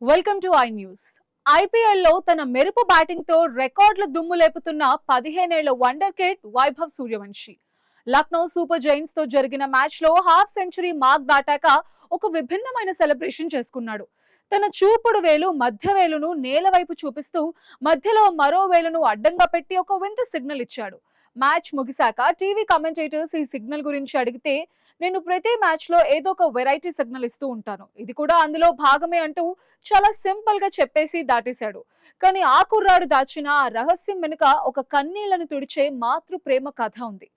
Welcome to I news. ఐపీఎల్లో తన మెరుపు బ్యాటింగ్ తో రికార్డుల దుమ్ము లేపుతున్న 15 ఏళ్ల wonder kid Vaibhav Suryavanshi. Lucknow super Giants తో జరిగిన మ్యాచ్ లో హాఫ్ సెంచరీ మార్క్ దాటాక ఒక విభిన్నమైన సెలబ్రేషన్ చేసుకున్నాడు. తన చూపుడు వేలు మధ్య వేలును నేల వైపు చూపిస్తూ మధ్యలో మరో వేలును అడ్డంగా పెట్టి ఒక వింత సిగ్నల్ ఇచ్చాడు. మ్యాచ్ ముగిశాక టీవీ కమెంటేటర్స్ ఈ సిగ్నల్ గురించి అడిగితే, నేను ప్రతి మ్యాచ్ లో ఏదో ఒక వెరైటీ సిగ్నల్ ఇస్తూ ఉంటాను, ఇది కూడా అందులో భాగమే అంటూ చాలా సింపుల్ గా చెప్పేసి దాటేశాడు. కానీ ఆ కుర్రాడు దాచిన ఆ రహస్యం వెనుక ఒక కన్నీళ్లను తుడిచే మాతృ ప్రేమ కథ ఉంది.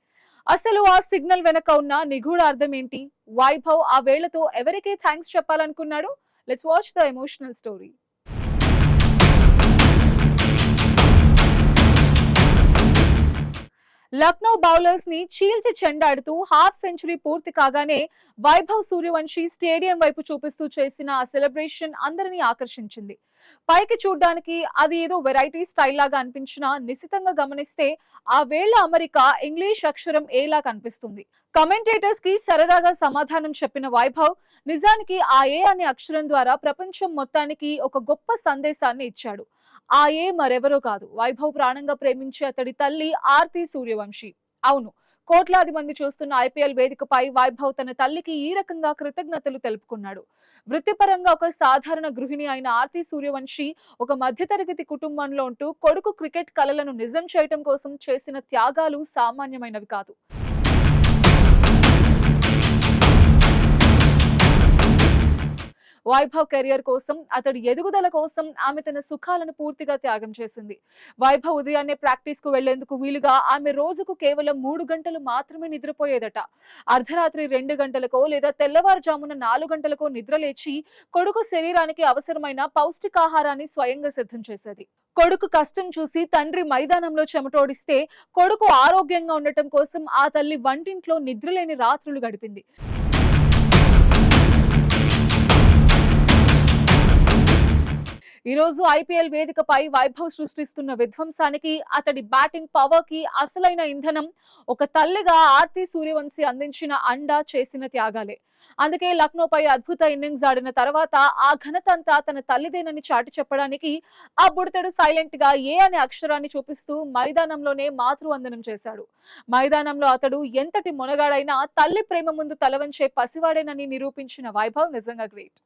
అసలు ఆ సిగ్నల్ వెనక ఉన్న నిగూఢ అర్థం ఏంటి? వైభవ్ ఆ వేళతో ఎవరికి థ్యాంక్స్ చెప్పాలనుకున్నాడు? Let's watch the emotional story. Lucknow bowlers ని చీల్చి చెండాడుతూ హాఫ్ సెంచరీ పూర్తి కాగానే వైభవ్ సూర్యవంశీ స్టేడియం వైపు చూపిస్తూ చేసిన ఆ సెలబ్రేషన్ అందరినీ ఆకర్షించింది. పైకి చూడ్డానికి అది ఏదో వెరైటీ స్టైల్ లాగా అనిపించినా నిశితంగా గమనిస్తే ఆ వేళ్ల అమరిక ఇంగ్లీష్ అక్షరం ఏలా కనిపిస్తుంది. కమెంటేటర్స్ కి సరదాగా సమాధానం చెప్పిన వైభవ్ నిజానికి ఆ ఏ అనే అక్షరం ద్వారా ప్రపంచం మొత్తానికి ఒక గొప్ప సందేశాన్ని ఇచ్చాడు. ఆ ఏ మరెవరో కాదు, వైభవ్ ప్రాణంగా ప్రేమించే అతడి తల్లి ఆర్తి సూర్యవంశీ. అవును, కోట్లాది మంది చూస్తున్న ఐపీఎల్ వేదికపై వైభవ్ తన తల్లికి ఈ రకంగా కృతజ్ఞతలు తెలుపుకున్నాడు. వృత్తిపరంగా ఒక సాధారణ గృహిణి అయిన ఆర్తి సూర్యవంశీ ఒక మధ్యతరగతి కుటుంబంలో ఉంటూ కొడుకు క్రికెట్ కలలను నిజం చేయటం కోసం చేసిన త్యాగాలు సామాన్యమైనవి కాదు. వైభవ్ కెరియర్ కోసం, అతడి ఎదుగుదల కోసం ఆమె తన సుఖాలను పూర్తిగా త్యాగం చేసింది. వైభవ్ ఉదయాన్నే ప్రాక్టీస్ కు వెళ్లేందుకు వీలుగా ఆమె రోజుకు కేవలం 3 గంటలు మాత్రమే నిద్రపోయేదట. అర్ధరాత్రి 2 గంటలకో లేదా తెల్లవారుజామున 4 గంటలకో నిద్రలేచి కొడుకు శరీరానికి అవసరమైన పౌష్టికాహారాన్ని స్వయంగా సిద్ధం చేసేది. కొడుకు కష్టం చూసి తండ్రి మైదానంలో చెమటోడిస్తే కొడుకు ఆరోగ్యంగా ఉండటం కోసం ఆ తల్లి వంటింట్లో నిద్రలేని రాత్రులు గడిపింది. ఈ రోజు ఐపీఎల్ వేదికపై వైభవ్ సృష్టిస్తున్న విధ్వంసానికి, అతడి బ్యాటింగ్ పవర్ కి అసలైన ఇంధనం ఒక తల్లిగా ఆర్తి సూర్యవంశీ అందించిన అండా, చేసిన త్యాగాలే. అందుకే లక్నోపై అద్భుత ఇన్నింగ్స్ ఆడిన తర్వాత ఆ ఘనత అంతా తన తల్లిదేనని చాటి చెప్పడానికి ఆ బుడతడు సైలెంట్ గా ఏ అనే అక్షరాన్ని చూపిస్తూ మైదానంలోనే మాతృవందనం చేశాడు. మైదానంలో అతడు ఎంతటి మొనగాడైనా తల్లి ప్రేమ ముందు తలవంచే పసివాడేనని నిరూపించిన వైభవ్ నిజంగా గ్రేట్.